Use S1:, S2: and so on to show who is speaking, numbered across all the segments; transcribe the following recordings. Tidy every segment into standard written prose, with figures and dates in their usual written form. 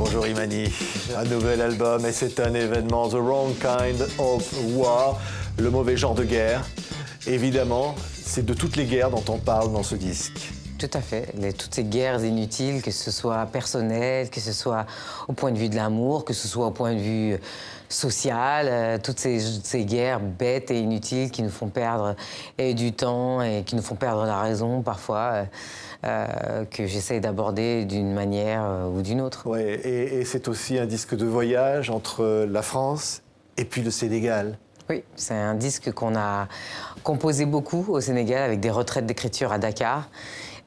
S1: Bonjour Imani, un nouvel album et c'est un événement, The Wrong Kind of War, le mauvais genre de guerre. Évidemment, c'est de toutes les guerres dont on parle dans ce disque.
S2: Tout à fait. Toutes ces guerres inutiles, que ce soit personnel, que ce soit au point de vue de l'amour, que ce soit au point de vue social, toutes ces guerres bêtes et inutiles qui nous font perdre du temps et qui nous font perdre la raison parfois, que j'essaye d'aborder d'une manière ou d'une autre.
S1: Oui, et c'est aussi un disque de voyage entre la France et puis le Sénégal.
S2: Oui, c'est un disque qu'on a composé beaucoup au Sénégal avec des retraites d'écriture à Dakar.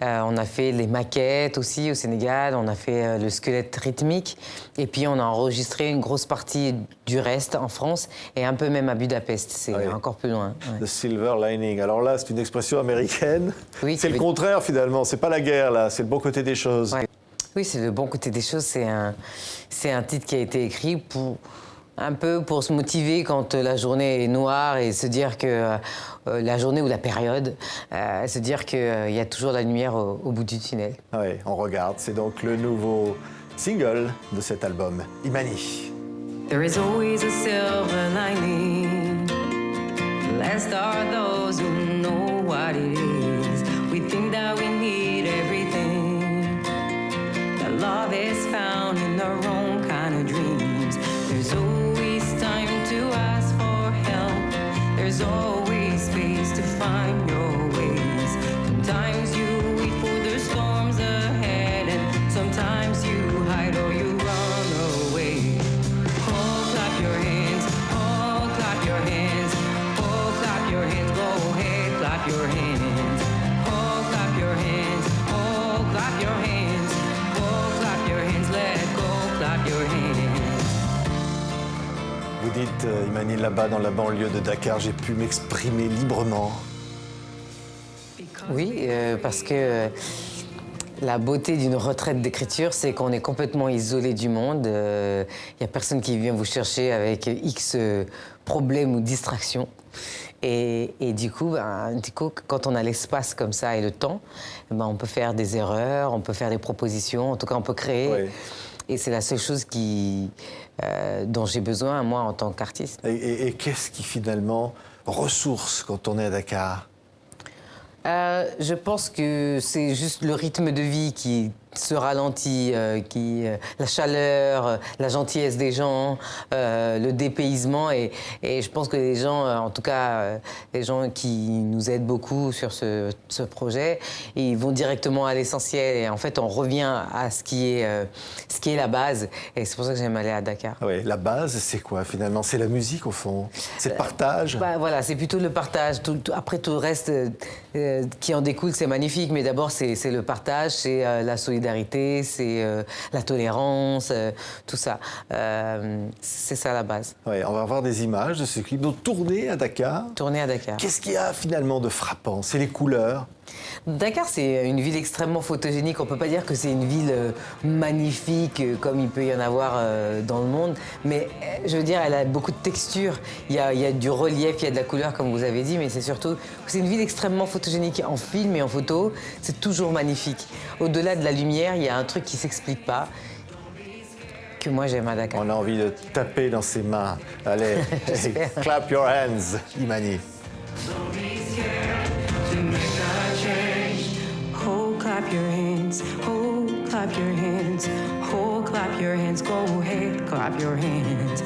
S2: On a fait les maquettes aussi au Sénégal, on a fait le squelette rythmique et puis on a enregistré une grosse partie du reste en France et un peu même à Budapest, c'est encore plus loin.
S1: Ouais. The Silver Lining. Alors là, c'est une expression américaine.
S2: Oui,
S1: c'est le contraire finalement, c'est pas la guerre là, c'est le bon côté des choses.
S2: Ouais. Oui, c'est le bon côté des choses, c'est un titre qui a été écrit un peu pour se motiver quand la journée est noire et se dire que la journée ou la période, se dire qu'il y a toujours la lumière au bout du tunnel.
S1: Oui, on regarde. C'est donc le nouveau single de cet album, Imani.
S3: There is always a silver lining. Blessed are those who know what it is. We think that we need everything. That love is found in the wrong kind of dreams. There's always time to ask for help. There's always space to find your ways. Sometimes you wait for the storms ahead, and sometimes you hide or you run away. Oh, clap your hands, oh, clap your hands, oh, clap your hands, go ahead, clap your hands. Oh, clap your hands, oh, clap your hands, oh, clap your hands, let go, clap your hands.
S1: Vous dites, Imani, là-bas dans la banlieue de Dakar, j'ai pu m'exprimer librement.
S2: Oui, parce que la beauté d'une retraite d'écriture, c'est qu'on est complètement isolé du monde. Il n'y a personne qui vient vous chercher avec X problèmes ou distractions. Et du coup, quand on a l'espace comme ça et le temps, on peut faire des erreurs, on peut faire des propositions, en tout cas on peut créer.
S1: Oui.
S2: Et c'est la seule chose dont j'ai besoin, moi, en tant qu'artiste.
S1: Et qu'est-ce qui, finalement, ressource quand on est à Dakar?
S2: Je pense que c'est juste le rythme de vie qui se ralentit, la chaleur, la gentillesse des gens, le dépaysement. Et je pense que les gens, en tout cas les gens qui nous aident beaucoup sur ce projet, ils vont directement à l'essentiel. Et en fait, on revient à ce qui est la base. Et c'est pour ça que j'aime aller à Dakar.
S1: Oui, la base, c'est quoi finalement? C'est la musique au fond? C'est le partage?
S2: Voilà, c'est plutôt le partage. Après, tout le reste qui en découle, c'est magnifique. Mais d'abord, c'est le partage, c'est la solidarité, c'est la tolérance, tout ça. C'est ça la base.
S1: Oui, on va voir des images de ce clip. Donc, tourner à Dakar.
S2: Tourner à Dakar.
S1: Qu'est-ce qu'il y a finalement de frappant? C'est les couleurs?
S2: Dakar, c'est une ville extrêmement photogénique. On ne peut pas dire que c'est une ville magnifique comme il peut y en avoir dans le monde. Mais je veux dire, elle a beaucoup de textures. Il y a du relief, il y a de la couleur, comme vous avez dit. Mais c'est surtout, c'est une ville extrêmement photogénique. En film et en photo, c'est toujours magnifique. Au-delà de la lumière, il y a un truc qui ne s'explique pas, que moi j'aime à Dakar.
S1: On a envie de taper dans ses mains. Allez, clap your hands, Imani.
S3: Oh, clap your hands, oh, clap your hands, oh, clap your hands, go ahead, clap your hands.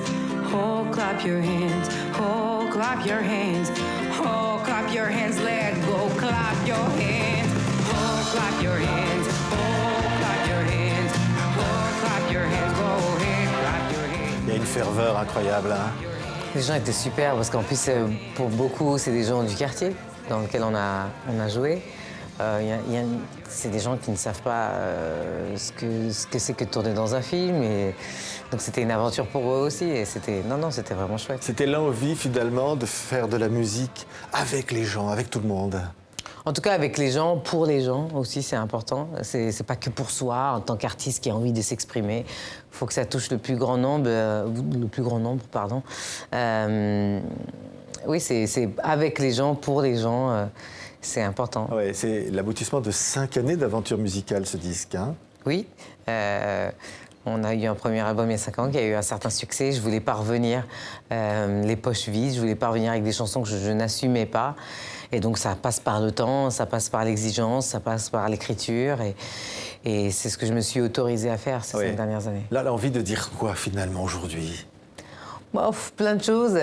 S3: Oh, clap your hands, oh, clap your hands, oh, clap your hands, let go, clap your hands. Oh, clap your hands, oh, clap your hands, oh, clap your hands, go ahead, clap your hands.
S1: Il y a une ferveur incroyable, hein?
S2: Les gens étaient super parce qu'en plus, pour beaucoup, c'est des gens du quartier dans lequel on a joué. C'est des gens qui ne savent pas ce que c'est que de tourner dans un film. Et donc c'était une aventure pour eux aussi. Et c'était vraiment chouette.
S1: C'était l'envie finalement de faire de la musique avec les gens, avec tout le monde.
S2: En tout cas, avec les gens, pour les gens aussi, c'est important. C'est pas que pour soi, en tant qu'artiste qui a envie de s'exprimer. Il faut que ça touche le plus grand nombre, pardon. Oui, c'est avec les gens, pour les gens. C'est important.
S1: Ouais, c'est l'aboutissement de 5 années d'aventure musicale, ce disque. Hein?
S2: Oui. On a eu un premier album il y a 5 ans qui a eu un certain succès. Je voulais pas revenir les poches vides, je voulais pas revenir avec des chansons que je n'assumais pas. Et donc ça passe par le temps, ça passe par l'exigence, ça passe par l'écriture. Et c'est ce que je me suis autorisée à faire ces 5 dernières années.
S1: Là, l'envie de dire quoi finalement aujourd'hui?
S2: Bon, plein de choses.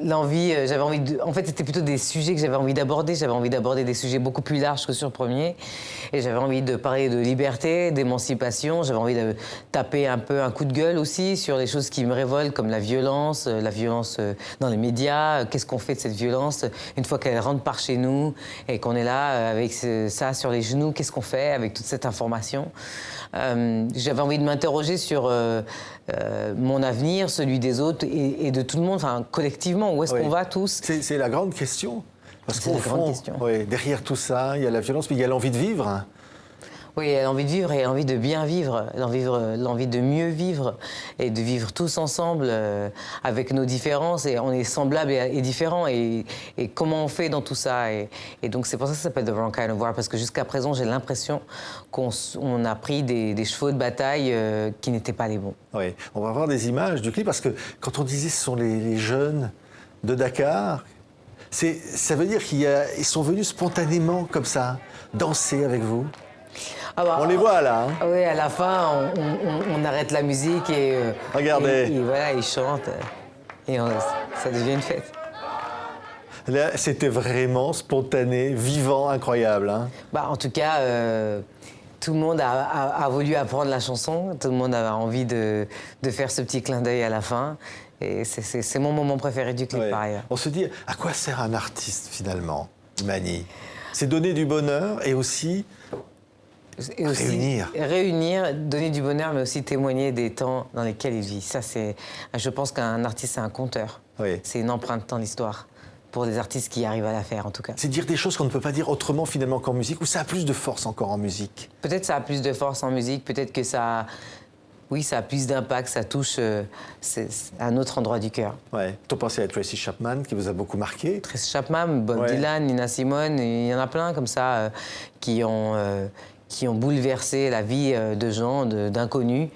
S2: L'envie, j'avais envie de... En fait, c'était plutôt des sujets que j'avais envie d'aborder. J'avais envie d'aborder des sujets beaucoup plus larges que sur le premier. Et j'avais envie de parler de liberté, d'émancipation. J'avais envie de taper un peu un coup de gueule aussi sur les choses qui me révoltent, comme la violence dans les médias. Qu'est-ce qu'on fait de cette violence une fois qu'elle rentre par chez nous et qu'on est là avec ça sur les genoux? Qu'est-ce qu'on fait avec toute cette information? J'avais envie de m'interroger sur mon avenir, celui des autres et de tout le monde, enfin, collectivement. Où est-ce qu'on va tous?
S1: C'est la grande question. Parce
S2: C'est
S1: qu'au
S2: la grande
S1: fond,
S2: question.
S1: derrière tout ça, il y a la violence, mais il y a l'envie de vivre.
S2: Oui, elle a envie de vivre et envie de bien vivre, l'envie de mieux vivre et de vivre tous ensemble avec nos différences. Et on est semblables et différents. Et comment on fait dans tout ça? Et donc c'est pour ça que ça s'appelle The Wrong Kind of War, parce que jusqu'à présent, j'ai l'impression qu'on a pris des chevaux de bataille qui n'étaient pas les bons.
S1: Oui, on va voir des images du clip, parce que quand on disait ce sont les jeunes de Dakar, ça veut dire qu'ils sont venus spontanément comme ça, danser avec vous.
S2: Ah bah,
S1: on les voit là. Hein.
S2: Oui, à la fin, on arrête la musique et...
S1: Regardez.
S2: Et voilà, ils chantent et ça devient une fête.
S1: Là, c'était vraiment spontané, vivant, incroyable. Hein.
S2: Bah, en tout cas, tout le monde a voulu apprendre la chanson. Tout le monde avait envie de faire ce petit clin d'œil à la fin. Et c'est mon moment préféré du clip, par ailleurs.
S1: On se dit, à quoi sert un artiste, finalement, Imani? C'est donner du bonheur et aussi
S2: réunir, donner du bonheur, mais aussi témoigner des temps dans lesquels il vit. Ça, je pense qu'un artiste, c'est un conteur.
S1: Oui.
S2: C'est une empreinte dans l'histoire, pour des artistes qui arrivent à la faire, en tout cas.
S1: C'est dire des choses qu'on ne peut pas dire autrement, finalement, qu'en musique, ou ça a plus de force encore en musique?
S2: Peut-être ça a plus de force en musique, peut-être que ça... Oui, ça a plus d'impact, ça touche un autre endroit du cœur.
S1: Ouais. Tu pensais à Tracy Chapman, qui vous a beaucoup marqué.
S2: Tracy Chapman, Bob Dylan, Nina Simone, il y en a plein comme ça qui ont bouleversé la vie de gens, d'inconnus,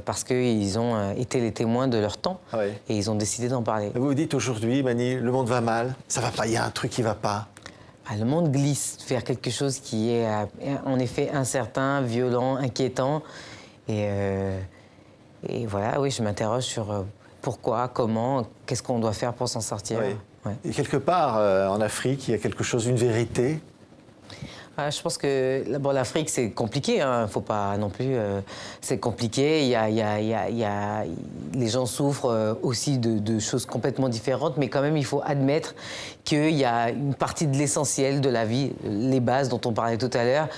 S2: parce qu'ils ont été les témoins de leur temps et ils ont décidé d'en parler.
S1: Vous vous dites aujourd'hui, Imani, le monde va mal, ça va pas, il y a un truc qui va pas.
S2: Le monde glisse vers quelque chose qui est en effet incertain, violent, inquiétant. Et voilà, oui, je m'interroge sur pourquoi, comment, qu'est-ce qu'on doit faire pour s'en sortir.
S1: Oui.
S2: Ouais.
S1: Et quelque part, en Afrique, il y a quelque chose, une vérité.
S2: Je pense que l'Afrique, c'est compliqué, hein. Faut pas non plus... c'est compliqué, les gens souffrent aussi de choses complètement différentes, mais quand même, il faut admettre qu'il y a une partie de l'essentiel de la vie, les bases dont on parlait tout à l'heure,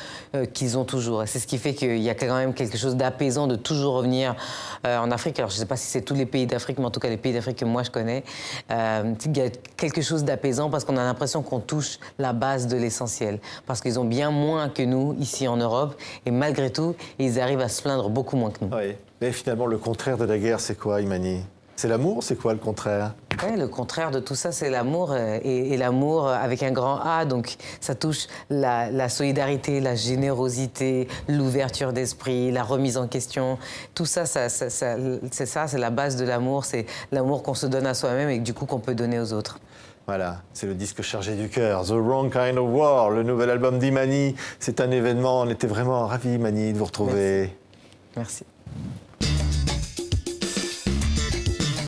S2: qu'ils ont toujours. C'est ce qui fait qu'il y a quand même quelque chose d'apaisant de toujours revenir en Afrique. Alors, je ne sais pas si c'est tous les pays d'Afrique, mais en tout cas, les pays d'Afrique que moi, je connais. Il y a quelque chose d'apaisant parce qu'on a l'impression qu'on touche la base de l'essentiel. Parce qu'ils ont bien moins que nous, ici en Europe, et malgré tout, ils arrivent à se plaindre beaucoup moins que nous.
S1: Oui. Mais finalement, le contraire de la guerre, c'est quoi, Imani? C'est l'amour? C'est quoi le contraire?
S2: Ouais, le contraire de tout ça, c'est l'amour, et l'amour avec un grand A, donc ça touche la solidarité, la générosité, l'ouverture d'esprit, la remise en question. Tout ça, c'est la base de l'amour, c'est l'amour qu'on se donne à soi-même et du coup qu'on peut donner aux autres.
S1: Voilà, c'est le disque chargé du cœur, The Wrong Kind of War, le nouvel album d'Imani. C'est un événement, on était vraiment ravis, Imani, de vous retrouver.
S2: Merci.